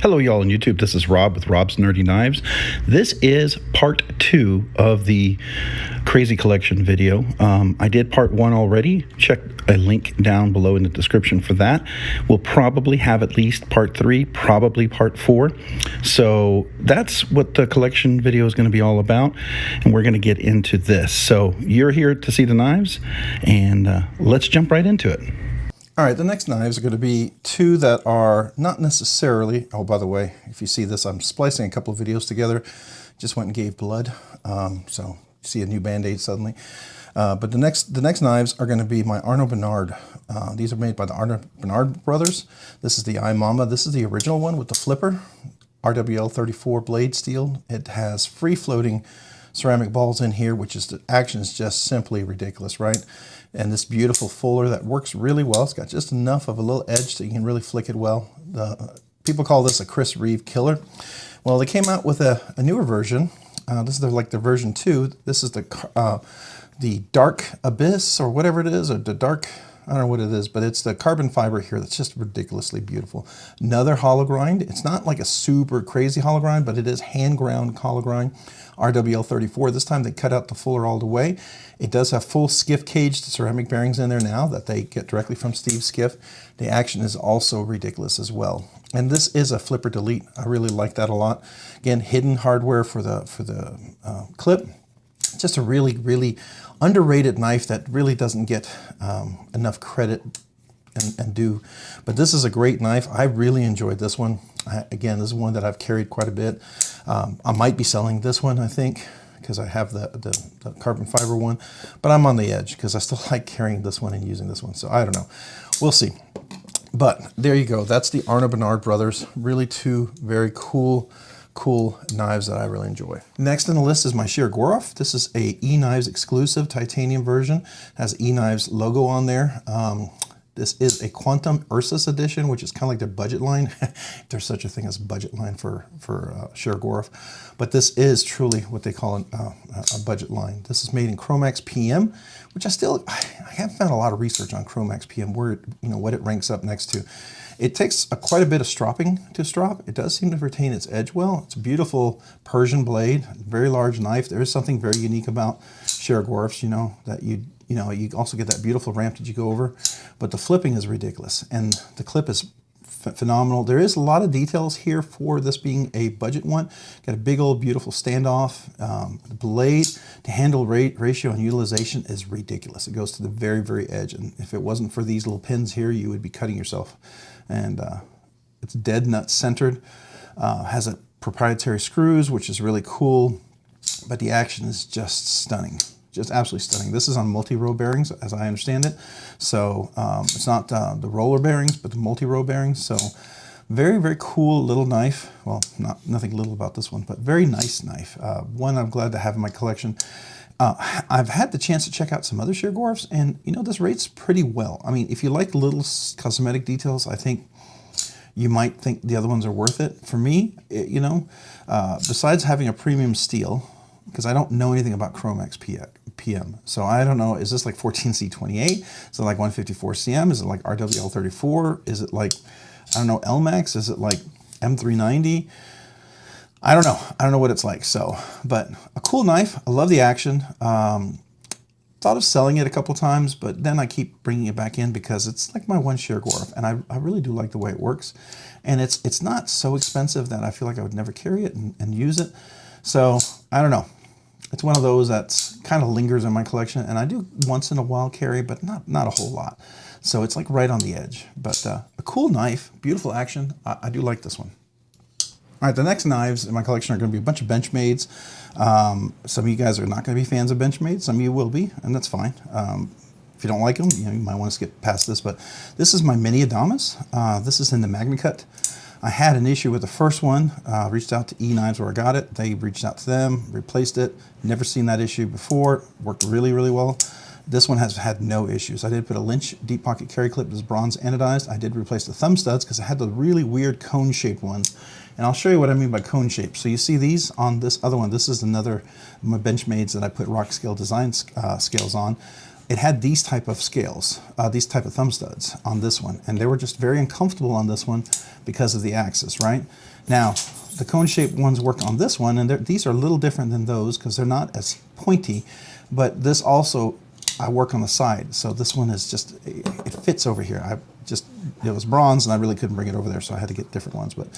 Hello y'all on YouTube, this is Rob with Rob's Nerdy Knives. This is part 2 of the Crazy Collection video. I did part 1 already. Check a link down below in the description for that. We'll probably have at least part 3, probably part 4. So that's what the collection video is going to be all about, and we're going to get into this. So you're here to see the knives, and let's jump right into it. All right, the next knives are going to be 2 that are not necessarily, oh, by the way, if you see this, I'm splicing a couple of videos together. Just went and gave blood, so you see a new Band-Aid suddenly. But the next knives are going to be my Arno Bernard. These are made by the Arno Bernard brothers. This is the iMama. This is the original one with the flipper, RWL34 blade steel. It has free-floating ceramic balls in here, which is, the action is just simply ridiculous, right? And this beautiful fuller that works really well. It's got just enough of a little edge so you can really flick it well. People call this a Chris Reeve killer. Well, they came out with a newer version. This is like the version 2. This is the Dark Abyss or whatever it is, or the Dark, I don't know what it is, but it's the carbon fiber here that's just ridiculously beautiful. Another hollow grind. It's not like a super crazy hollow grind, but it is hand ground hollow grind. RWL34. This time they cut out the fuller all the way. It does have full Skiff caged ceramic bearings in there now that they get directly from Steve's Skiff. The action is also ridiculous as well. And this is a flipper delete. I really like that a lot. Again, hidden hardware for the clip. Just a really, really underrated knife that really doesn't get enough credit and due. But this is a great knife. I really enjoyed this one. Again, this is one that I've carried quite a bit. I might be selling this one, I think, because I have the carbon fiber one, but I'm on the edge because I still like carrying this one and using this one. So I don't know. We'll see. But there you go. That's the Arno Bernard brothers. Really 2 very cool knives that I really enjoy. Next on the list is my Shear-Goroff. This is a eKnives exclusive titanium version. It has eKnives logo on there. This is a Quantum Ursus edition, which is kind of like their budget line. If there's such a thing as a budget line for Shear-Goroff. But this is truly what they call a budget line. This is made in Chromax PM, which I haven't found a lot of research on Chromax PM, where what it ranks up next to. It takes quite a bit of stropping to strop. It does seem to retain its edge well. It's a beautiful Persian blade, very large knife. There is something very unique about Shear-Goroffs, that you also get that beautiful ramp that you go over, but the flipping is ridiculous and the clip is phenomenal. There is a lot of details here for this being a budget one. Got a big old beautiful standoff. The blade to handle ratio and utilization is ridiculous. It goes to the very, very edge, and if it wasn't for these little pins here, you would be cutting yourself. And it's dead nut centered. Has a proprietary screws, which is really cool, but the action is just stunning. Just absolutely stunning. This is on multi-row bearings, as I understand it. So it's not the roller bearings, but the multi-row bearings. So very, very cool little knife. Well, nothing little about this one, but very nice knife. One I'm glad to have in my collection. I've had the chance to check out some other Shear-Goroffs, and this rates pretty well. I mean, if you like little cosmetic details, I think you might think the other ones are worth it. For me, besides having a premium steel, because I don't know anything about Chromax PM. So I don't know, is this like 14C28? Is it like 154CM? Is it like RWL34? Is it like, I don't know, LMAX? Is it like M390? I don't know. I don't know what it's like. So, but a cool knife. I love the action. Thought of selling it a couple times, but then I keep bringing it back in because it's like my one Shear-Goroff, and I really do like the way it works. And it's not so expensive that I feel like I would never carry it and use it. So I don't know. It's one of those that's kind of lingers in my collection, and I do once in a while carry, but not a whole lot. So it's like right on the edge. But a cool knife, beautiful action. I do like this one. All right, the next knives in my collection are going to be a bunch of Benchmades. Some of you guys are not going to be fans of Benchmades. Some of you will be, and that's fine. If you don't like them, you might want to skip past this. But this is my Mini Adamas. This is in the MagnaCut. I had an issue with the first one. Reached out to eKnives where I got it. They reached out to them, replaced it. Never seen that issue before. Worked really, really well. This one has had no issues. I did put a Lynch deep pocket carry clip that's bronze anodized. I did replace the thumb studs because I had the really weird cone-shaped ones. And I'll show you what I mean by cone shape. So you see these on this other one. This is another my Benchmades that I put Rockscale Design scales on. it had these type of scales, these type of thumb studs on this one, and they were just very uncomfortable on this one because of the axis, right? Now, the cone-shaped ones work on this one, and these are a little different than those because they're not as pointy, but this also, I work on the side, so this one is just, it fits over here. It was bronze, and I really couldn't bring it over there, so I had to get different ones. But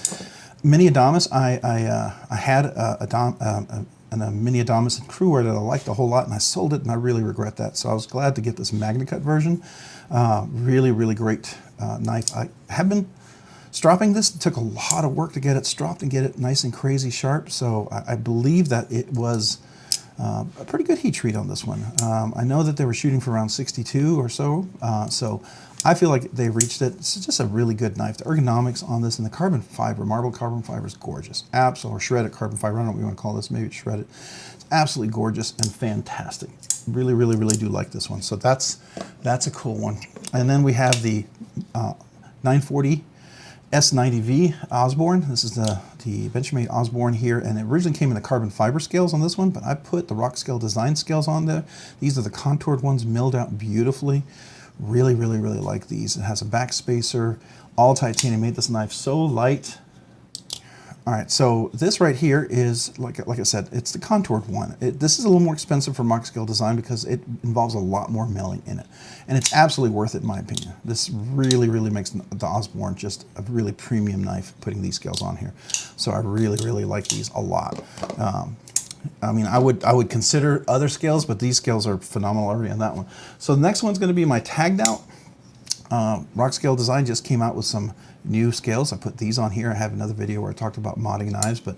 Mini Adamas, I had a Mini Adamas in Crewwear that I liked a whole lot, and I sold it, and I really regret that. So I was glad to get this MagnaCut version. Really, really great knife. I have been stropping this. It took a lot of work to get it stropped and get it nice and crazy sharp, so I believe that it was a pretty good heat treat on this one. I know that they were shooting for around 62 or so, so I feel like they reached it. It's just a really good knife. The ergonomics on this and the carbon fiber, marble carbon fiber is gorgeous. Absolutely, or shredded carbon fiber, I don't know what you want to call this, maybe it's shredded. It's absolutely gorgeous and fantastic. Really, really, really do like this one. So that's a cool one. And then we have the 940 S90V Osborne. This is the Benchmade Osborne here, and it originally came in the carbon fiber scales on this one, but I put the Rockscale Design scales on there. These are the contoured ones, milled out beautifully. Really, really, really like these. It has a back spacer, all titanium. Made this knife so light. All right, so this right here is, like I said, it's the contoured one. This is a little more expensive for Rockscale Design because it involves a lot more milling in it. And it's absolutely worth it in my opinion. This really, really makes the Osborne just a really premium knife putting these scales on here. So I really, really like these a lot. I mean, I would consider other scales, but these scales are phenomenal already on that one. So the next one's gonna be my tagged out. Rockscale Design just came out with some new scales. I put these on here. I have another video where I talked about modding knives, but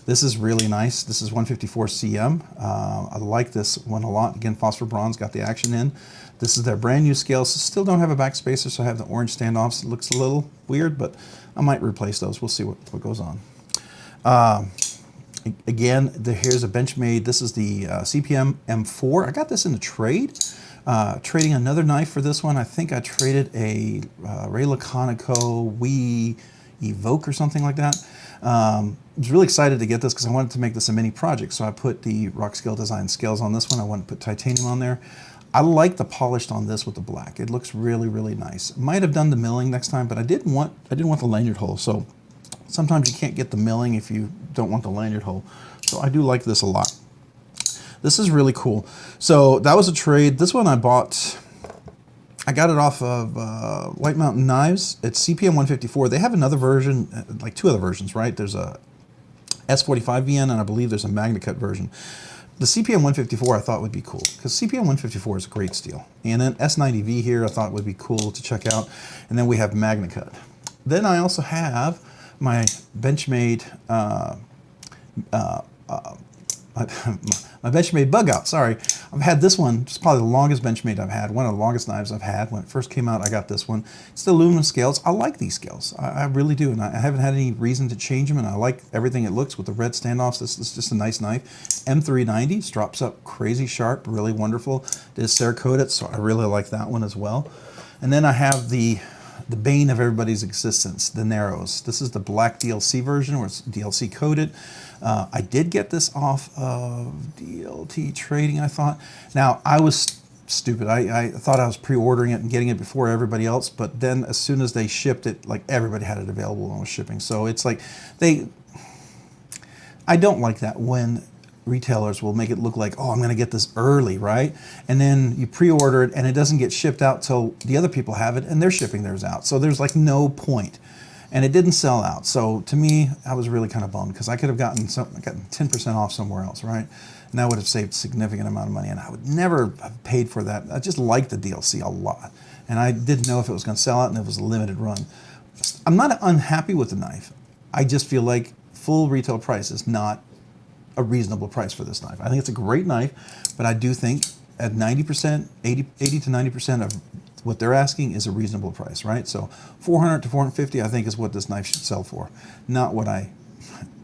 this is really nice. This is 154 CM. I like this one a lot. Again, phosphor bronze, got the action in. This is their brand new scale. So still don't have a back spacer, so I have the orange standoffs. It looks a little weird, but I might replace those. We'll see what goes on. Again, here's a Benchmade. This is the CPM M4. I got this in a trade. Trading another knife for this one. I think I traded a Ray Laconico Wii Evoke or something like that. I was really excited to get this because I wanted to make this a mini project. So I put the Rockscale Design scales on this one. I wanted to put titanium on there. I like the polished on this with the black. It looks really, really nice. Might have done the milling next time, but I didn't want the lanyard hole. So sometimes you can't get the milling if you don't want the lanyard hole. So I do like this a lot. This is really cool. So that was a trade. This one I bought, I got it off of White Mountain Knives. It's CPM 154. They have another version, like two other versions, right? There's a S45VN, and I believe there's a MagnaCut version. The CPM 154 I thought would be cool because CPM 154 is a great steel. And then S90V here I thought would be cool to check out. And then we have MagnaCut. Then I also have my Benchmade my Benchmade bug out, sorry. I've had this one, it's probably the longest Benchmade I've had, one of the longest knives I've had. When it first came out, I got this one. It's the aluminum scales. I like these scales, I really do, and I haven't had any reason to change them, and I like everything it looks with the red standoffs. This is just a nice knife. M390, strops up crazy sharp, really wonderful. It is Cerakoted, so I really like that one as well. And then I have the bane of everybody's existence, the Narrows. This is the black DLC version where it's DLC coated. I did get this off of DLT Trading, I thought. Now, I was stupid. I thought I was pre-ordering it and getting it before everybody else, but then as soon as they shipped it, like everybody had it available and was shipping. So it's like I don't like that when retailers will make it look like, oh, I'm going to get this early, right? And then you pre-order it and it doesn't get shipped out till the other people have it and they're shipping theirs out. So there's like no point. And it didn't sell out. So to me, I was really kind of bummed because I could have gotten 10% off somewhere else, right? And I would have saved a significant amount of money, and I would never have paid for that. I just liked the DLC a lot. And I didn't know if it was going to sell out, and it was a limited run. I'm not unhappy with the knife. I just feel like full retail price is not a reasonable price for this knife. I think it's a great knife, but I do think at 90%, 80 to 90% of what they're asking is a reasonable price, right? So 400 to 450, I think, is what this knife should sell for, not what I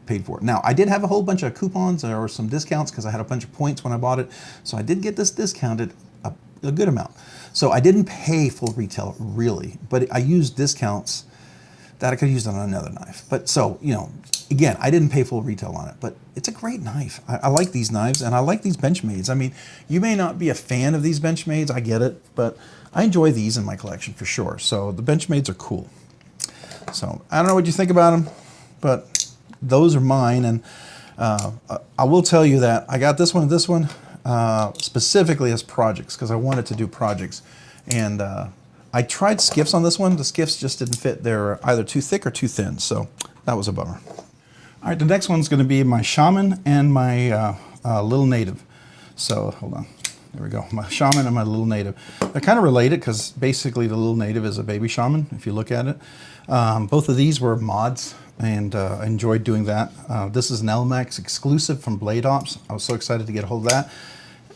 paid for it. Now, I did have a whole bunch of coupons or some discounts because I had a bunch of points when I bought it. So I did get this discounted a good amount. So I didn't pay full retail really, but I used discounts that I could have used on another knife. But so, you know, Again, I didn't pay full retail on it, but it's a great knife. I like these knives, and I like these Benchmades. I mean, you may not be a fan of these Benchmades, I get it, but I enjoy these in my collection for sure. So the Benchmades are cool. So I don't know what you think about them, but those are mine. And I will tell you that I got this one specifically as projects because I wanted to do projects. And I tried Skiffs on this one. The Skiffs just didn't fit. They're either too thick or too thin. So that was a bummer. All right, the next one's going to be my Shaman and my Little Native. So hold on. There we go. My Shaman and my Little Native. They're kind of related because basically the Little Native is a baby Shaman, if you look at it. Both of these were mods, and I enjoyed doing that. This is an LMAX exclusive from Blade Ops. I was so excited to get a hold of that.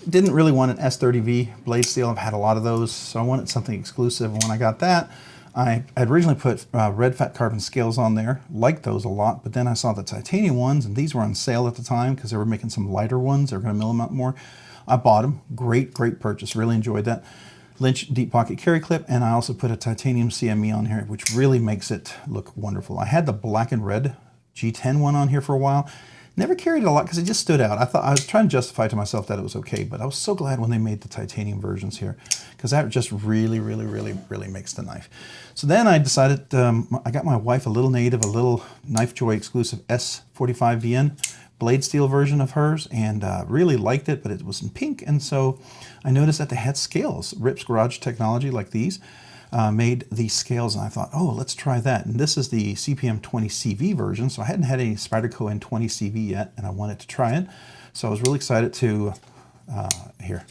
Didn't really want an S30V blade steel. I've had a lot of those, so I wanted something exclusive. And when I got that, I had originally put red fat carbon scales on there. Liked those a lot, but then I saw the titanium ones, and these were on sale at the time because they were making some lighter ones. They were going to mill them out more. I bought them. Great purchase. Really enjoyed that. Lynch deep pocket carry clip, and I also put a titanium CME on here, which really makes it look wonderful. I had the black and red G10 one on here for a while. Never carried it a lot because it just stood out. I was trying to justify to myself that it was okay, but I was so glad when they made the titanium versions here because that just really makes the knife. So then I decided, I got my wife a Little Native, a little Knife Joy exclusive S45VN blade steel version of hers, and really liked it, but it was in pink. And so I noticed that they had scales. Rip's Garage Technology, like these, made these scales, and I thought, oh, let's try that. And this is the CPM 20CV version, so I hadn't had any Spyderco N20 CV yet, and I wanted to try it. So I was really excited to, here,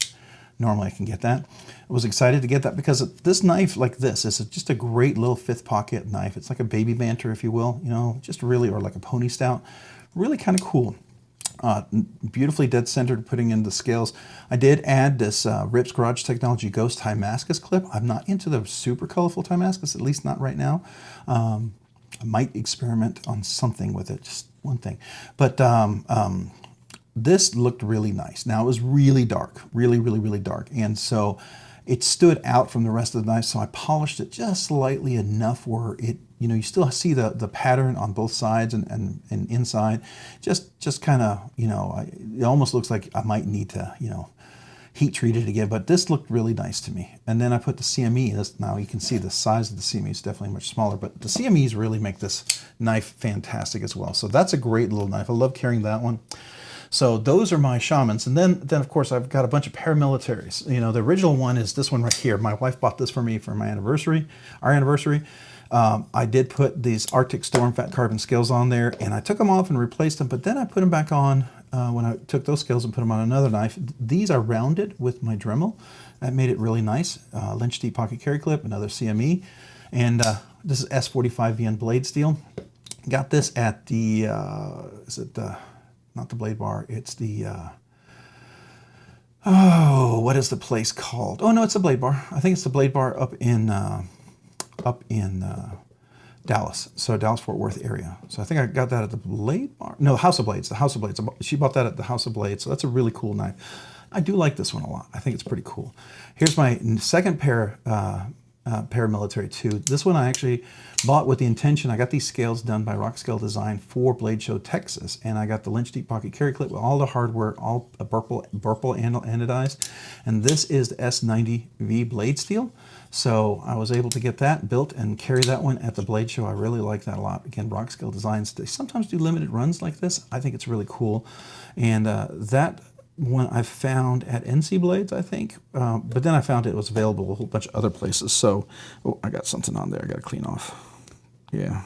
normally I can get that. I was excited to get that because this knife like this is just a great little fifth pocket knife. It's like a baby banter, if you will, you know, just really, or like a pony stout. Really kind of cool. Beautifully dead centered, putting in the scales. I did add this Rip's Garage Technology Ghost Timascus clip. I'm not into the super colorful Timascus, at least not right now. I might experiment on something with it, just one thing. But this looked really nice. Now it was really dark, really dark. And so it stood out from the rest of the knife, so I polished it just slightly enough where it, you know, you still see the pattern on both sides and inside. Just kind of, you know, it almost looks like I might need to, you know, heat treat it again, but this looked really nice to me. And then I put the CME. Now you can see the size of the CME is definitely much smaller, but the CMEs really make this knife fantastic as well. So that's a great little knife. I love carrying that one. So those are my Shamans. And then of course I've got a bunch of paramilitaries. You know, the original one is this one right here. My wife bought this for me for my anniversary, our anniversary. I did put these Arctic Storm fat carbon scales on there, and I took them off and replaced them, but then I put them back on when I took those scales and put them on another knife. These are rounded with my Dremel. That made it really nice. Lynch deep pocket carry clip, another CME, and this is S45VN blade steel. Got this at the, is it the, not the Blade Bar, it's the, oh, what is the place called? Oh no, it's the Blade Bar. I think it's the Blade Bar up in Dallas, so Dallas-Fort Worth area. So I think I got that at the Blade Bar. No, House of Blades, the House of Blades. She bought that at the House of Blades, so that's a really cool knife. I do like this one a lot. I think it's pretty cool. Here's my second pair, paramilitary 2. This one I actually bought with the intention. I got these scales done by Rockscale Design for Blade Show Texas, and I got the Lynch deep pocket carry clip with all the hardware, all purple anodized, and this is the S90V blade steel. So I was able to get that built and carry that one at the Blade Show. I really like that a lot. Again, Rockscale Designs, they sometimes do limited runs like this. I think it's really cool, and that one I found at NC Blades, I think, but then I found it was available a whole bunch of other places. So, oh, I got something on there I got to clean off. Yeah.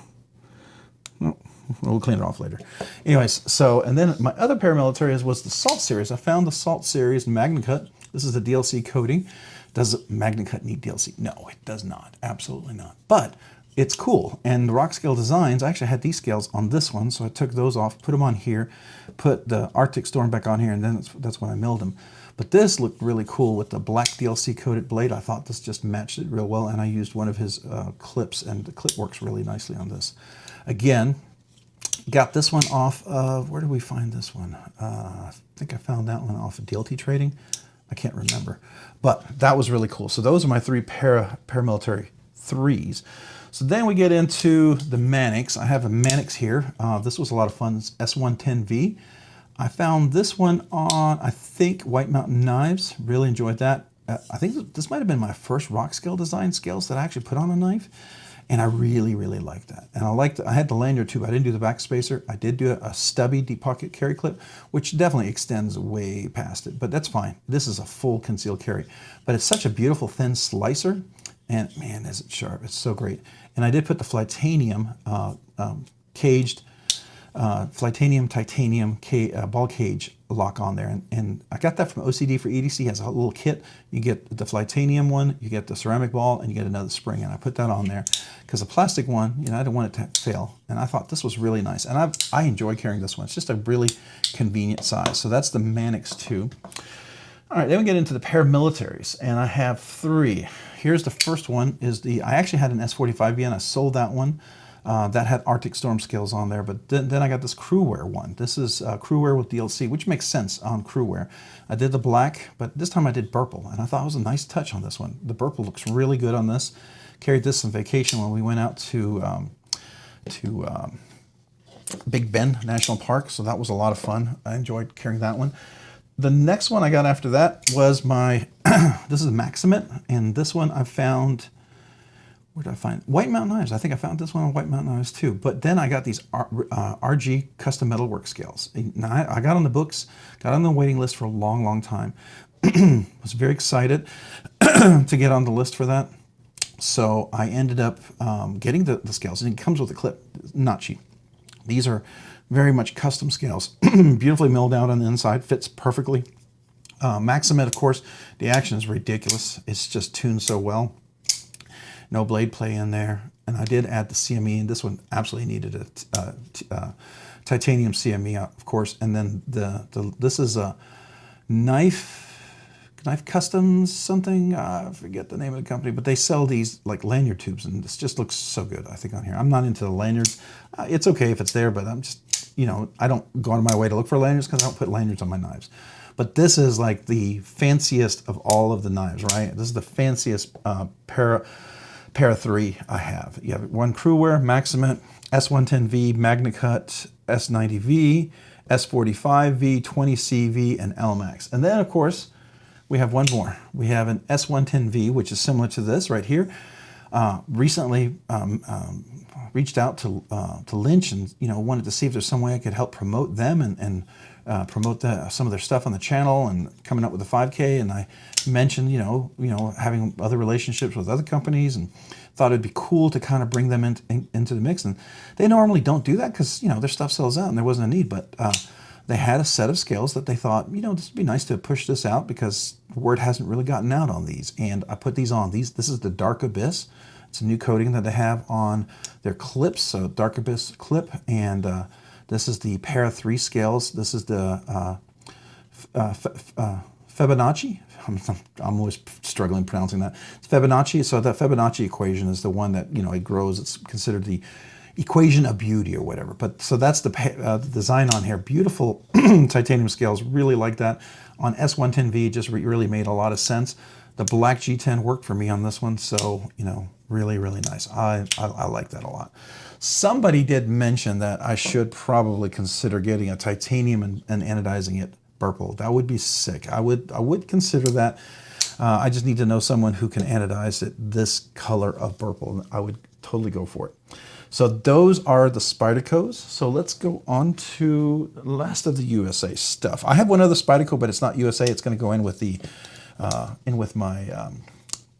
Well, we'll clean it off later. Anyways, so, and then my other paramilitary was the Salt series. I found the Salt series MagnaCut. This is the DLC coating. Does MagnaCut need DLC? No, it does not. Absolutely not. But it's cool. And the Rockscale Designs, I actually had these scales on this one, so I took those off, put them on here, put the Arctic Storm back on here, and then that's when I milled them. But this looked really cool with the black DLC coated blade. I thought this just matched it real well, and I used one of his clips, and the clip works really nicely on this. Again, got this one off of, where did we find this one? I think I found that one off of DLT Trading. I can't remember, but that was really cool. So those are my three paramilitary 3s. So then we get into the Mannix. I have a Mannix here. This was a lot of fun. It's S110V. I found this one on, I think, White Mountain Knives. Really enjoyed that. I think this might have been my first Rockscale design scales that I actually put on a knife. And I really, really liked that. And I had the lanyard tube. I didn't do the back spacer. I did do a stubby deep pocket carry clip, which definitely extends way past it, but that's fine. This is a full concealed carry. But it's such a beautiful thin slicer. And man, is it sharp. It's so great. And I did put the Flytanium caged, Flytanium titanium ball cage lock on there. And I got that from OCD for EDC. It has a little kit. You get the Flytanium one, you get the ceramic ball, and you get another spring. And I put that on there because the plastic one, I didn't want it to fail. And I thought this was really nice. And I enjoy carrying this one. It's just a really convenient size. So that's the Mannix 2. All right, then we get into the paramilitaries, and I have 3. Here's the first one. I actually had an S45V, and I sold that one. That had Arctic Storm scales on there, but then I got this Crewwear one. This is Crewwear with DLC, which makes sense on Crewwear. I did the black, but this time I did purple, and I thought it was a nice touch on this one. The purple looks really good on this. Carried this on vacation when we went out to Big Bend National Park, so that was a lot of fun. I enjoyed carrying that one. The next one I got after that was my, this is Maximate, and this one I found, where did I find? White Mountain Knives. I think I found this one on White Mountain Knives too. But then I got these RG custom metalwork scales. Now I got on the books, got on the waiting list for a long, long time. Was very excited to get on the list for that. So I ended up getting the scales, and it comes with a clip. Not cheap. These are very much custom scales, beautifully milled out on the inside, fits perfectly. Maximate, of course, the action is ridiculous. It's just tuned so well. No blade play in there. And I did add the CME, and this one absolutely needed a titanium CME, of course. And then this is a Knife Customs something. I forget the name of the company, but they sell these like lanyard tubes, and this just looks so good, I think, on here. I'm not into the lanyards. It's okay if it's there, but I'm just, I don't go out of my way to look for lanyards because I don't put lanyards on my knives. But this is like the fanciest of all of the knives, right? This is the fanciest Para 3 I have. You have one Crewwear, Maximate, S110V, MagnaCut, S90V, S45V, 20CV, and LMAX. And then, of course, we have one more. We have an S110V, which is similar to this right here. Recently reached out to Lynch and wanted to see if there's some way I could help promote them and promote some of their stuff on the channel and coming up with the 5K. And I mentioned having other relationships with other companies, and thought it'd be cool to kind of bring them into the mix. And they normally don't do that because their stuff sells out and there wasn't a need, but they had a set of scales that they thought, this would be nice to push this out because word hasn't really gotten out on these. And I put these on. This is the Dark Abyss. It's a new coating that they have on their clips, so Dark Abyss clip, and this is the Para 3 scales. This is the Fibonacci. I'm always struggling pronouncing that. It's Fibonacci. So the Fibonacci equation is the one that it grows. It's considered the equation of beauty or whatever. But so that's the design on here. Beautiful titanium scales. Really like that. On S110V, just really made a lot of sense. The black G10 worked for me on this one, so really, really nice. I like that a lot. Somebody did mention that I should probably consider getting a titanium and anodizing it purple. That would be sick. I would consider that. I just need to know someone who can anodize it this color of purple. I would totally go for it. So those are the Spydercos. So let's go on to the last of the USA stuff. I have one other Spyderco, but it's not USA. It's going to go in with the my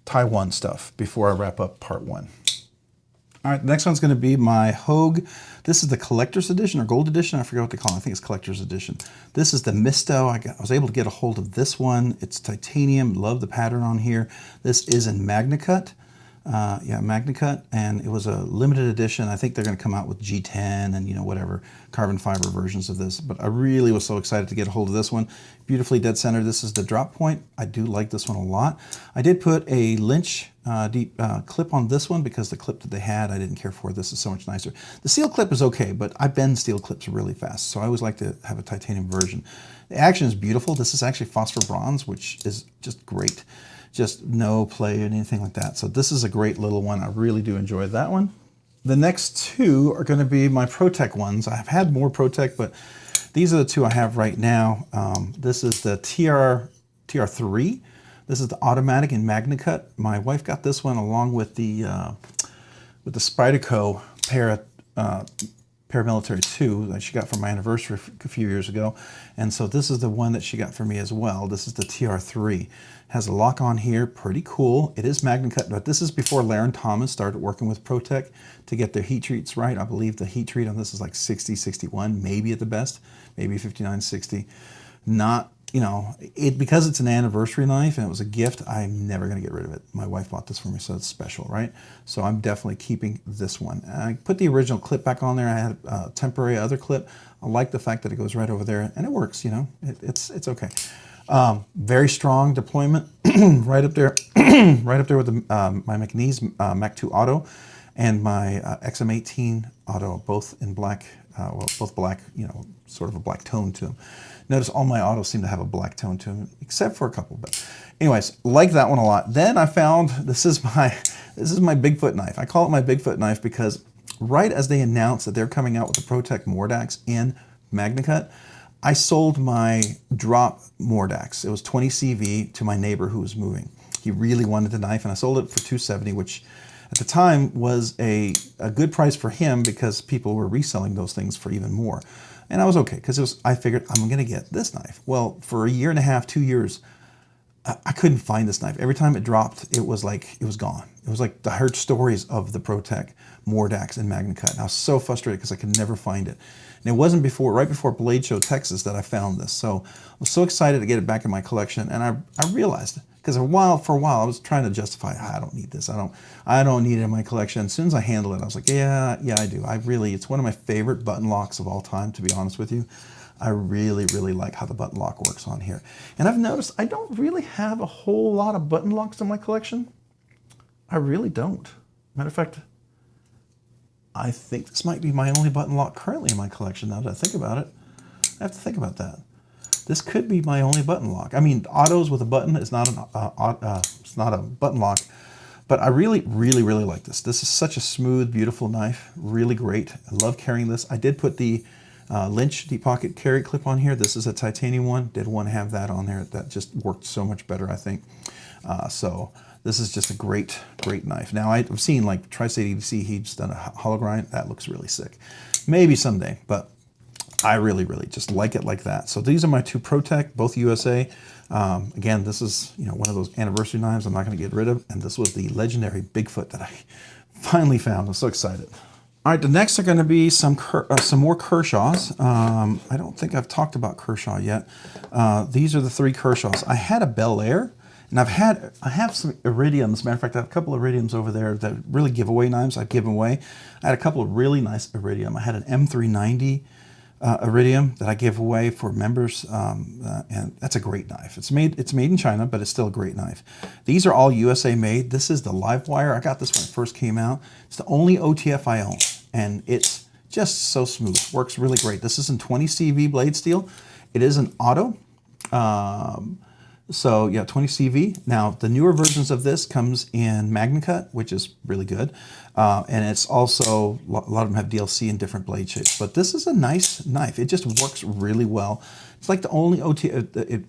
Taiwan stuff before I wrap up part 1. All right, the next one's going to be my Hogue. This is the collector's edition or gold edition. I forget what they call it. I think it's collector's edition. This is the Misto. I was able to get a hold of this one. It's titanium. Love the pattern on here. This is in MagnaCut. Yeah, MagnaCut, and it was a limited edition. I think they're going to come out with G10 and whatever carbon fiber versions of this. But I really was so excited to get a hold of this one. Beautifully dead center. This is the drop point. I do like this one a lot. I did put a Lynch deep clip on this one because the clip that they had I didn't care for. This is so much nicer. The steel clip is okay, but I bend steel clips really fast, so I always like to have a titanium version. The action is beautiful. This is actually phosphor bronze, which is just great. just no play or anything like that. So this is a great little one. I really do enjoy that one. The next two are going to be my ProTech ones. I've had more ProTech, but these are the two I have right now. This is the TR3. This is the automatic in MagnaCut. My wife got this one along with the Spyderco Paramilitary 2 that she got for my anniversary a few years ago. And so this is the one that she got for me as well. This is the TR3. Has a lock on here, pretty cool. It is MagnaCut, but this is before Laren Thomas started working with ProTech to get their heat treats right. I believe the heat treat on this is like 60, 61, maybe at the best, maybe 59, 60. Not, you know, because it's an anniversary knife and it was a gift, I'm never gonna get rid of it. My wife bought this for me, so it's special, right? So I'm definitely keeping this one. I put the original clip back on there. I had a temporary other clip. I like the fact that it goes right over there and it works, you know, it's okay. Very strong deployment, right up there, right up there with the, my McNeese Mac 2 Auto and my XM18 Auto, both in black, well, both black, you know, sort of a black tone to them. Notice all my autos seem to have a black tone to them, except for a couple. But anyways, like that one a lot. Then I found this is my Bigfoot knife. I call it my Bigfoot knife because right as they announced that they're coming out with the ProTech Mordax in MagnaCut, I sold my drop Mordax. It was 20 CV to my neighbor who was moving. He really wanted the knife, and I sold it for $270, which at the time was a good price for him because people were reselling those things for even more. And I was okay because I figured I'm going to get this knife. Well, for a year and a half, 2 years, I couldn't find this knife. Every time it dropped, it was like it was gone. It was like I heard stories of the ProTech Mordax and MagnaCut, and I was so frustrated because I could never find it. And it wasn't right before Blade Show Texas that I found this. So I was so excited to get it back in my collection, and I realized, because for a while I was trying to justify, I don't need this. I don't need it in my collection. As soon as I handled it, I was like, yeah, I do. It's one of my favorite button locks of all time, to be honest with you. I really, really like how the button lock works on here. And I've noticed I don't really have a whole lot of button locks in my collection. I really don't. Matter of fact, I think this might be my only button lock currently in my collection now that I think about it. I have to think about that. This could be my only button lock. I mean, autos with a button is not it's not a button lock, but I really, really, really like this. This is such a smooth, beautiful knife. Really great. I love carrying this. I did put the Lynch deep pocket carry clip on here. This is a titanium one. Did want to have that on there. That just worked so much better, I think. So this is just a great, great knife. Now I've seen like Tri-State EDC, he's done a hollow grind. That looks really sick. Maybe someday, but I really, really just like it like that. So these are my two ProTech, both USA. Again, this is, you know, one of those anniversary knives I'm not going to get rid of. And this was the legendary Bigfoot that I finally found. I'm so excited. All right, the next are going to be some more Kershaws. I don't think I've talked about Kershaw yet. These are the three Kershaws. I had a Bel Air, and I have some Iridiums. As a matter of fact, I have a couple of Iridiums over there that really giveaway knives I've given away. I had a couple of really nice Iridium. I had an M390 Iridium that I gave away for members, and that's a great knife. It's made in China, but it's still a great knife. These are all USA made. This is the Livewire. I got this when it first came out. It's the only OTF I own, and it's just so smooth. Works really great. This is in 20 CV blade steel. It is an auto. So yeah, 20 CV. Now the newer versions of this comes in MagnaCut, which is really good. And it's also, a lot of them have DLC in different blade shapes, but this is a nice knife. It just works really well. It's like the only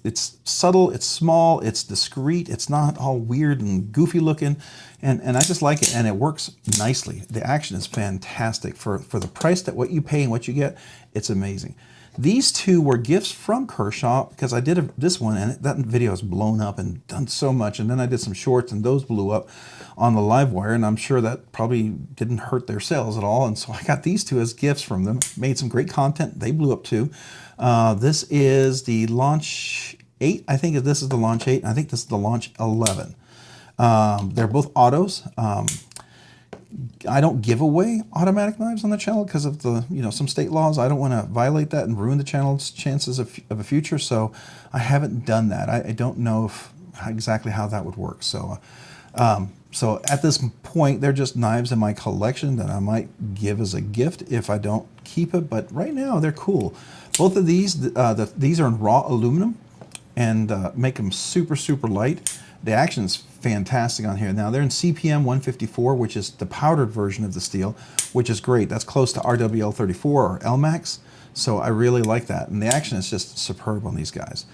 it's subtle, it's small, it's discreet, it's not all weird and goofy looking. And I just like it, and it works nicely. The action is fantastic. For the price that what you pay and what you get, it's amazing. These two were gifts from Kershaw because I did this one, and that video has blown up and done so much. And then I did some shorts, and those blew up on the Livewire, and I'm sure that probably didn't hurt their sales at all. And so I got these two as gifts from them. Made some great content. They blew up too. This is the Launch 8. I think this is the Launch 8. And I think this is the Launch 11. They're both autos. I don't give away automatic knives on the channel because of the, some state laws. I don't want to violate that and ruin the channel's chances of a future, so I haven't done that. I don't know exactly how that would work. So, so at this point, they're just knives in my collection that I might give as a gift if I don't keep it. But right now, they're cool. Both of these, these are in raw aluminum and make them super, super light. The action's fantastic on here. Now they're in CPM 154, which is the powdered version of the steel, which is great. That's close to RWL34 or LMAX, so I really like that. And the action is just superb on these guys.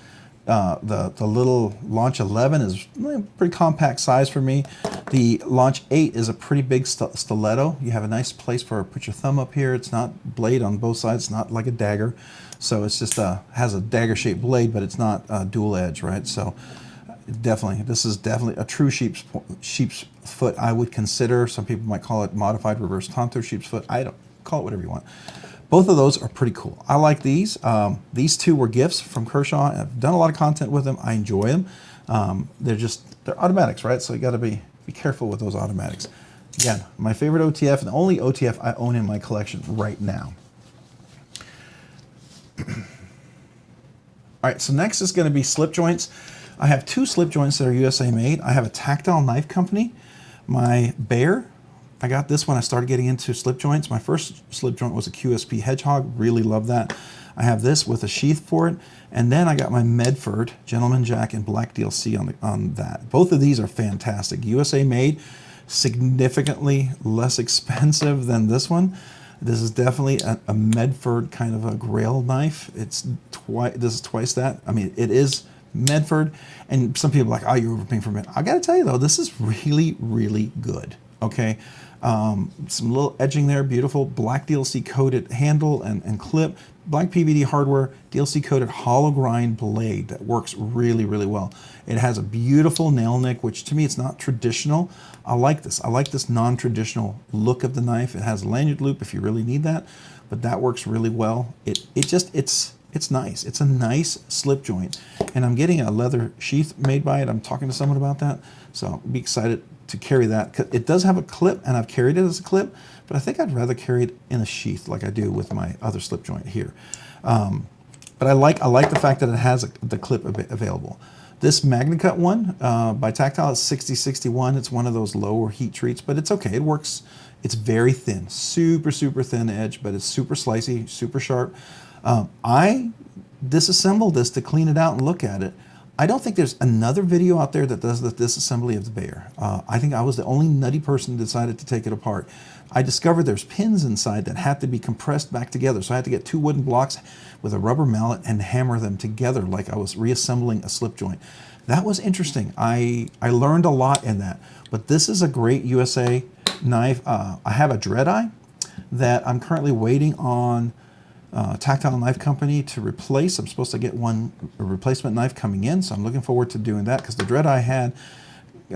The little Launch 11 is a pretty compact size for me. The Launch 8 is a pretty big stiletto. You have a nice place for put your thumb up here. It's not blade on both sides. It's not like a dagger. So it's just has a dagger-shaped blade, but it's not dual edge, right? So definitely, this is definitely a true sheep's foot. I would consider. Some people might call it modified reverse Tonto sheep's foot. I don't call it whatever you want. Both of those are pretty cool. I like these. These two were gifts from Kershaw. I've done a lot of content with them. I enjoy them. They're automatics, right? So you got to be careful with those automatics. Again, my favorite OTF and the only OTF I own in my collection right now. All right, so next is going to be slip joints. I have two slip joints that are USA made. I have a Tactile Knife Company. My Bear, I got this when I started getting into slip joints. My first slip joint was a QSP Hedgehog. Really love that. I have this with a sheath for it. And then I got my Medford Gentleman Jack and Black DLC on that. Both of these are fantastic. USA made, significantly less expensive than this one. This is definitely a Medford kind of a grail knife. This is twice that. I mean, it is Medford, and some people are like, oh, you're overpaying for Medford. I got to tell you though, this is really, really good. Okay, some little edging there, beautiful black DLC coated handle and clip, black PVD hardware, DLC coated hollow grind blade that works really, really well. It has a beautiful nail nick, which to me it's not traditional. I like this. I like this non-traditional look of the knife. It has a lanyard loop if you really need that, but that works really well. It's nice. It's a nice slip joint, and I'm getting a leather sheath made by it. I'm talking to someone about that, so I'll be excited to carry that. It does have a clip, and I've carried it as a clip, but I think I'd rather carry it in a sheath like I do with my other slip joint here. But I like the fact that it has the clip available. This MagnaCut one by Tactile is 6061. It's one of those lower heat treats, but it's okay. It works. It's very thin, super, super thin edge, but it's super slicey, super sharp. I disassembled this to clean it out and look at it. I don't think there's another video out there that does the disassembly of the Bear. I think I was the only nutty person who decided to take it apart. I discovered there's pins inside that had to be compressed back together, so I had to get two wooden blocks with a rubber mallet and hammer them together like I was reassembling a slip joint. That was interesting. I learned a lot in that. But this is a great USA knife. I have a Dread Eye that I'm currently waiting on Tactile Knife Company to replace. I'm supposed to get a replacement knife coming in, so I'm looking forward to doing that, because the Dread Eye had a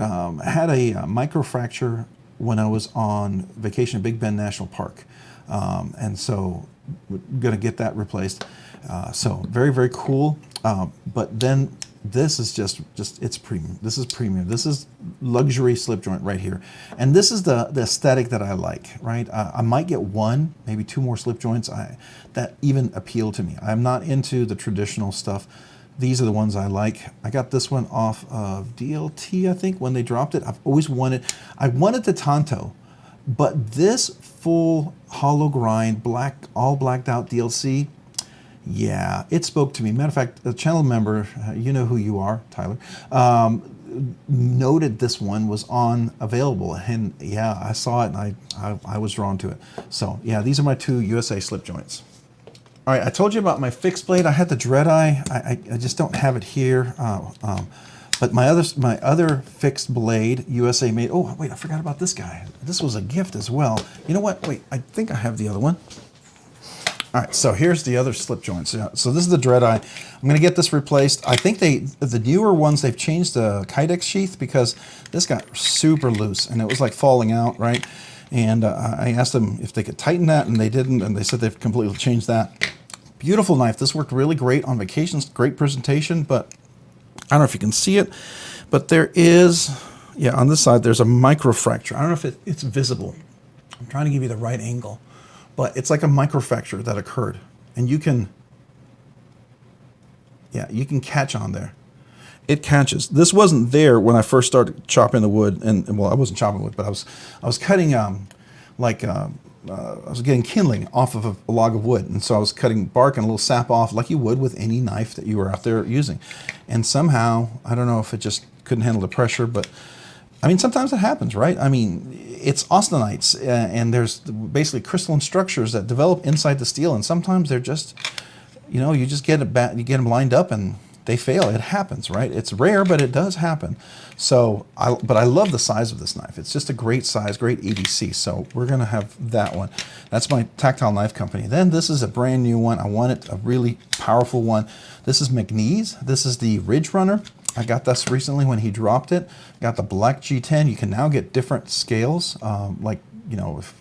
microfracture when I was on vacation at Big Bend National Park, and so we're gonna get that replaced. So very, very cool. But then this is just it's premium. This is premium. This is luxury slip joint right here. And this is the aesthetic that I like, right? I might get one, maybe two more slip joints that even appeal to me. I'm not into the traditional stuff. These are the ones I like. I got this one off of DLT, I think, when they dropped it. I wanted the Tonto, but this full hollow grind, all blacked out DLC, yeah, it spoke to me. Matter of fact, a channel member, you know who you are, Tyler, noted this one was available, and yeah, I saw it and I was drawn to it. So yeah, these are my two USA slip joints. All right, I told you about my fixed blade. I had the Dread Eye. I just don't have it here. But my other fixed blade, USA made. Oh wait, I forgot about this guy. This was a gift as well. You know what? Wait, I think I have the other one. All right, so here's the other slip joints. So this is the Dread Eye. I'm going to get this replaced. I think the newer ones, they've changed the Kydex sheath, because this got super loose and it was like falling out, right? And I asked them if they could tighten that, and they didn't, and they said they've completely changed that. Beautiful knife. This worked really great on vacations. Great presentation, but I don't know if you can see it, but there is, yeah, on this side, there's a microfracture. I don't know if it's visible. I'm trying to give you the right angle, but it's like a microfracture that occurred, and you can catch on there. It catches. This wasn't there when I first started chopping the wood, and well, I wasn't chopping wood, but I was cutting I was getting kindling off of a log of wood, and so I was cutting bark and a little sap off like you would with any knife that you were out there using. And somehow, I don't know if it just couldn't handle the pressure, but I mean, sometimes it happens, right? I mean, it's austenites, and there's basically crystalline structures that develop inside the steel, and sometimes they're just, you know, you just get you get them lined up and they fail. It happens, right? It's rare, but it does happen. So, but I love the size of this knife. It's just a great size, great EDC. So we're gonna have that one. That's my tactile knife company. Then this is a brand new one. I wanted a really powerful one. This is McNee's. This is the Ridge Runner. I got this recently when he dropped it. Got the black G10. You can now get different scales, like, you know, if,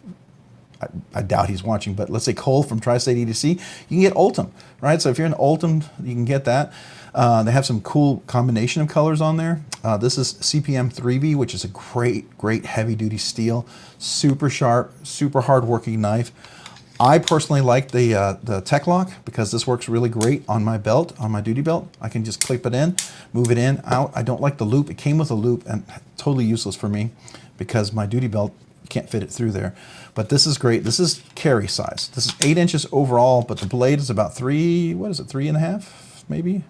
I doubt he's watching, but let's say Cole from Tri-State EDC, you can get Ultim, right? So if you're in Ultim, you can get that. They have some cool combination of colors on there. This is CPM 3B, which is a great heavy-duty steel. Super sharp, super hard-working knife. I personally like the Tech Lock because this works really great on my belt, on my duty belt. I can just clip it in, move it in, out. I don't like the loop. It came with a loop and totally useless for me because my duty belt can't fit it through there. But this is great. This is carry size. This is 8 inches overall, but the blade is about 3.5, maybe?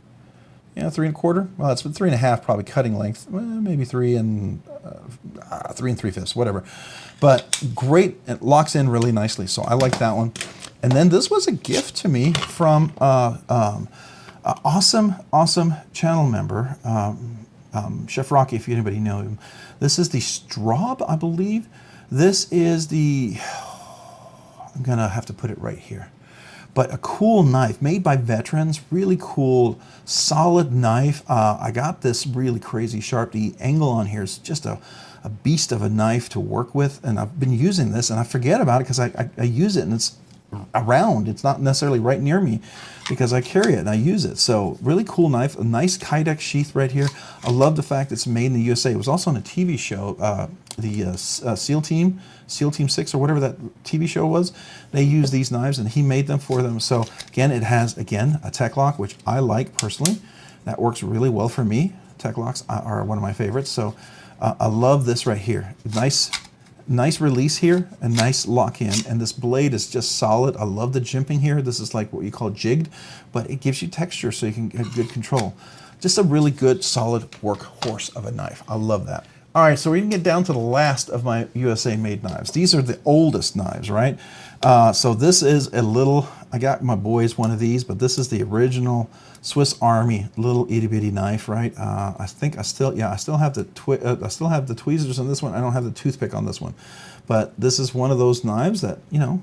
Yeah, 3 1/4. Well, it's 3 1/2 probably cutting length. Well, maybe 3 3/5, whatever. But great, it locks in really nicely. So I like that one. And then this was a gift to me from awesome channel member, Chef Rocky, if anybody know him. This is the Straub, I believe. This is the, I'm gonna have to put it right here. But a cool knife made by veterans, really cool, solid knife. I got this really crazy sharp. The angle on here is just a beast of a knife to work with. And I've been using this and I forget about it because I use it and it's around. It's not necessarily right near me because I carry it and I use it. So really cool knife, a nice Kydex sheath right here. I love the fact it's made in the USA. It was also on a TV show, the SEAL Team 6 or whatever that TV show was. They use these knives and he made them for them. So again, it has, again, a Tech Lock, which I like personally. That works really well for me. Tech Locks are one of my favorites. So I love this right here. Nice release here, a nice lock in, and this blade is just solid. I love the jimping here. This is like what you call jigged, but it gives you texture so you can get good control. Just a really good, solid workhorse of a knife. I love that. All right, so we can get down to the last of my USA made knives. These are the oldest knives, right? So this is a little, I got my boys one of these, but this is the original Swiss Army little itty bitty knife, right? I think I still have the tweezers on this one. I don't have the toothpick on this one, but this is one of those knives that, you know,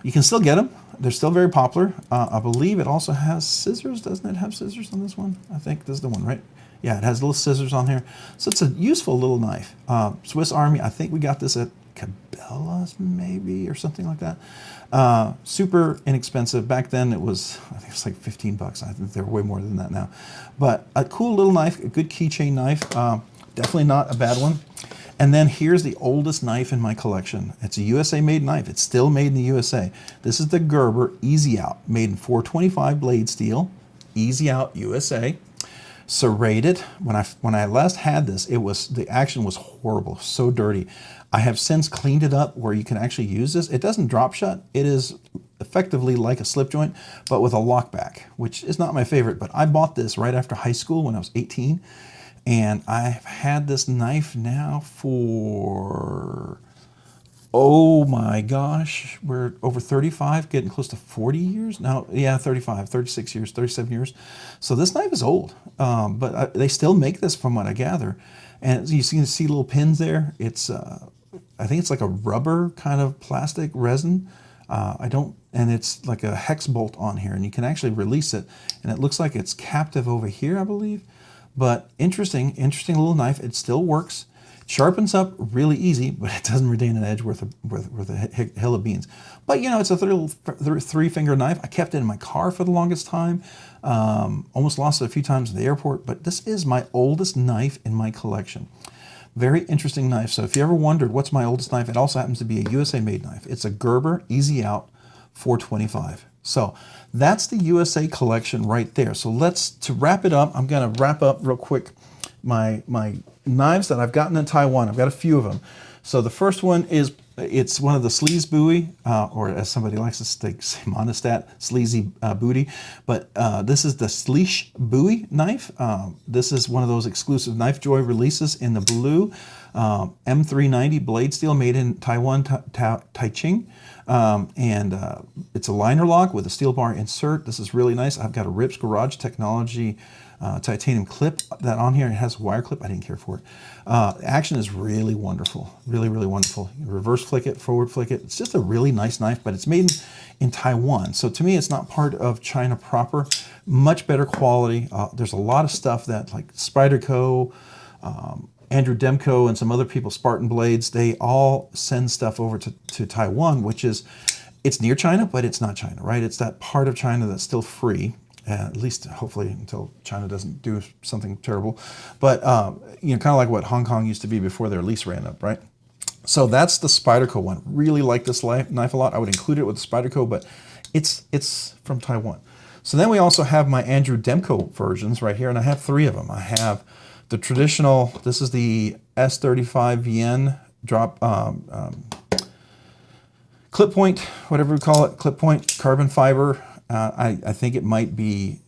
you can still get them. They're still very popular. I believe it also has scissors. Doesn't it have scissors on this one? I think this is the one, right? Yeah, it has little scissors on here. So it's a useful little knife. Swiss Army, I think we got this at Cabela's maybe or something like that. Super inexpensive. Back then it was, I think it was like 15 bucks. I think they're way more than that now. But a cool little knife, a good keychain knife. Definitely not a bad one. And then here's the oldest knife in my collection. It's a USA made knife. It's still made in the USA. This is the Gerber Easy Out, made in 425 blade steel. Easy Out USA. Serrated. When I last had this, the action was horrible, so dirty. I have since cleaned it up where you can actually use this. It doesn't drop shut. It is effectively like a slip joint, but with a lockback, which is not my favorite. But I bought this right after high school when I was 18, and I've had this knife now for, oh my gosh, we're over 35, getting close to 40 years. No, yeah, 35, 36 years, 37 years. So this knife is old, but they still make this from what I gather. And you can see little pins there. It's, I think it's like a rubber kind of plastic resin. And it's like a hex bolt on here, and you can actually release it. And it looks like it's captive over here, I believe. But interesting little knife. It still works. Sharpens up really easy, but it doesn't retain an edge worth a hill of beans. But you know, it's a three-finger knife. I kept it in my car for the longest time. Almost lost it a few times at the airport, but this is my oldest knife in my collection. Very interesting knife. So if you ever wondered what's my oldest knife, it also happens to be a USA made knife. It's a Gerber Easy Out 425. So that's the USA collection right there. So to wrap it up, I'm gonna wrap up real quick my knives that I've gotten in Taiwan. I've got a few of them. So the first one is It's one of the sleaze buoy, or as somebody likes to say, monostat, sleazy booty. But this is the Sleesh buoy knife. This is one of those exclusive Knife Joy releases in the blue. M390 blade steel made in Taiwan, Taiching. It's a liner lock with a steel bar insert. This is really nice. I've got a Rips Garage Technology titanium clip that on here. It has a wire clip. I didn't care for it. Action is really wonderful. Really, really wonderful. You reverse flick it, forward flick it. It's just a really nice knife, but it's made in Taiwan. So to me, it's not part of China proper. Much better quality. There's a lot of stuff that like Spyderco, Andrew Demko, and some other people, Spartan Blades, they all send stuff over to Taiwan, which is, it's near China, but it's not China, right? It's that part of China that's still free. At least, hopefully, until China doesn't do something terrible. But, you know, kind of like what Hong Kong used to be before their lease ran up, right? So that's the Spyderco one. Really like this knife a lot. I would include it with the Spyderco, but it's from Taiwan. So then we also have my Andrew Demko versions right here, and I have 3 of them. I have the traditional, this is the S35 VN drop, clip point, whatever we call it, clip point, carbon fiber. I think it might be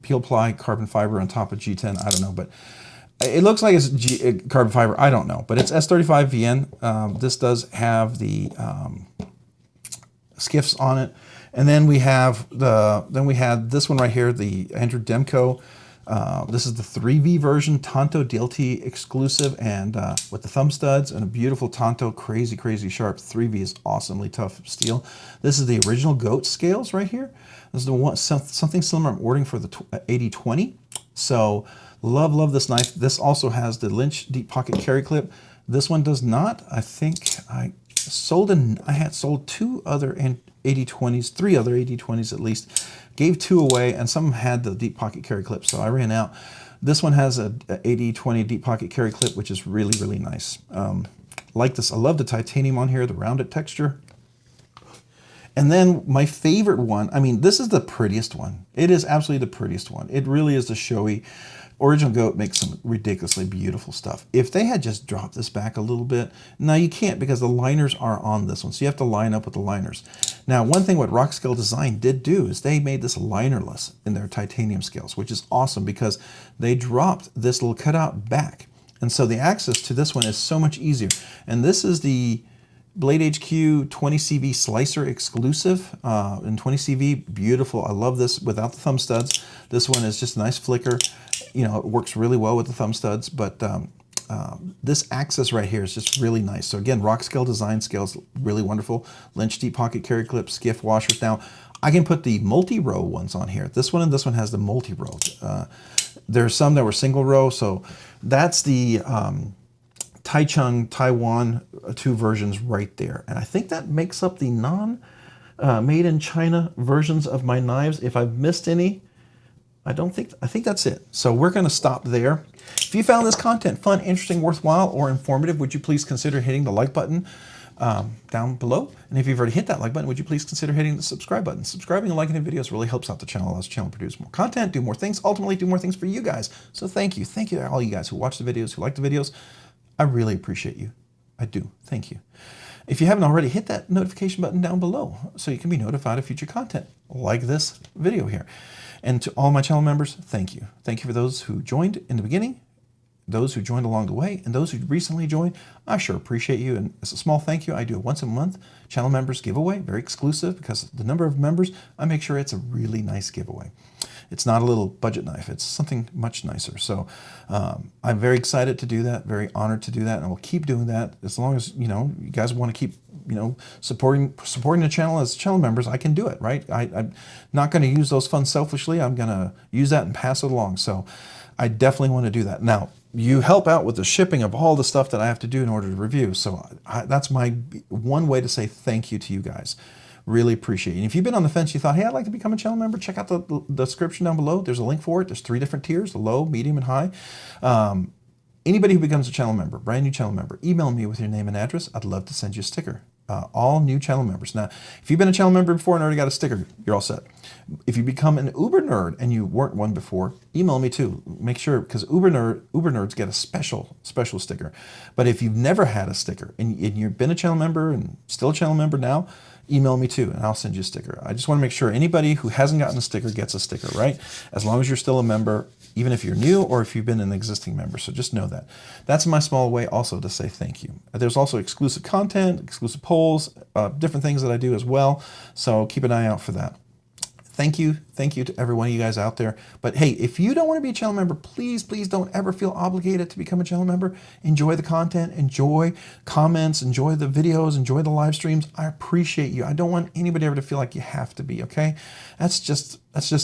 peel ply carbon fiber on top of G10. I don't know, but it looks like it's carbon fiber. I don't know, but it's S35 VN. This does have the Skiffs on it, and then we have this one right here, the Andrew Demko. This is the 3V version, Tonto DLT exclusive, and with the thumb studs and a beautiful Tonto, crazy, crazy sharp. 3V is awesomely tough steel. This is the original Goat scales right here. This is the one, something similar I'm ordering for the 8020. So love this knife. This also has the Lynch deep pocket carry clip. This one does not. I think I had sold 2 other 8020s, 3 other 8020s at least. Gave 2 away, and some had the deep pocket carry clip, so I ran out. This one has a 8020 deep pocket carry clip, which is really, really nice. Like this. I love the titanium on here, the rounded texture. And then my favorite one, I mean, this is the prettiest one. It is absolutely the prettiest one. It really is the showy. Original Goat makes some ridiculously beautiful stuff. If they had just dropped this back a little bit, now you can't because the liners are on this one, so you have to line up with the liners. Now, one thing what Rockscale Design did do is they made this linerless in their titanium scales, which is awesome because they dropped this little cutout back. And so the access to this one is so much easier. And this is the Blade HQ 20CV slicer exclusive in 20CV. Beautiful. I love this without the thumb studs. This one is just a nice flicker. You know, it works really well with the thumb studs, but this access right here is just really nice. So again, Rockscale Design scales, really wonderful. Lynch deep pocket carry clips, Skiff washers. Now, I can put the multi-row ones on here. This one and this one has the multi-row. There's some that were single row, so that's the Taichung, Taiwan, 2 versions right there. And I think that makes up the made in China versions of my knives. If I've missed any, I think that's it. So we're going to stop there. If you found this content fun, interesting, worthwhile, or informative, would you please consider hitting the like button down below? And if you've already hit that like button, would you please consider hitting the subscribe button? Subscribing and liking the videos really helps out the channel, allows the channel to produce more content, do more things, ultimately do more things for you guys. So thank you. Thank you to all you guys who watch the videos, who like the videos. I really appreciate you. I do. Thank you. If you haven't already, hit that notification button down below so you can be notified of future content like this video here. And to all my channel members, thank you. Thank you for those who joined in the beginning, those who joined along the way, and those who recently joined. I sure appreciate you. And as a small thank you, I do a once a month channel members giveaway, very exclusive because of the number of members. I make sure it's a really nice giveaway. It's not a little budget knife. It's something much nicer. So I'm very excited to do that, very honored to do that, and I will keep doing that as long as, you know, you guys want to keep, you know, supporting the channel as channel members. I can do it, right? I'm not going to use those funds selfishly. I'm going to use that and pass it along. So I definitely want to do that. Now, you help out with the shipping of all the stuff that I have to do in order to review. So that's my one way to say thank you to you guys. Really appreciate it. And if you've been on the fence, you thought, hey, I'd like to become a channel member, check out the description down below. There's a link for it. There's 3 different tiers, the low, medium, and high. Anybody who becomes a channel member, brand new channel member, email me with your name and address. I'd love to send you a sticker. all new channel members. Now, if you've been a channel member before and already got a sticker, you're all set. If you become an Uber nerd and you weren't one before, email me too. Make sure, because Uber nerds get a special sticker. But if you've never had a sticker and you've been a channel member and still a channel member now, email me too, and I'll send you a sticker. I just want to make sure anybody who hasn't gotten a sticker gets a sticker, right? As long as you're still a member, even if you're new or if you've been an existing member. So just know that. That's my small way also to say thank you. There's also exclusive content, exclusive polls, different things that I do as well. So keep an eye out for that. Thank you to every one of you guys out there. But hey, if you don't want to be a channel member, please don't ever feel obligated to become a channel member. Enjoy the content, enjoy comments, enjoy the videos, enjoy the live streams. I appreciate you. I don't want anybody ever to feel like you have to be, okay? That's just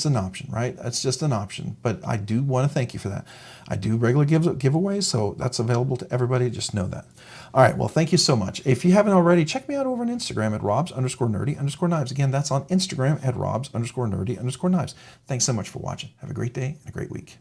an option, right? That's just an option. But I do want to thank you for that. I do regular giveaways, so that's available to everybody. Just know that. All right, well, thank you so much. If you haven't already, check me out over on Instagram at robs_nerdy_knives. Again, that's on Instagram at robs_nerdy_knives. Thanks so much for watching. Have a great day and a great week.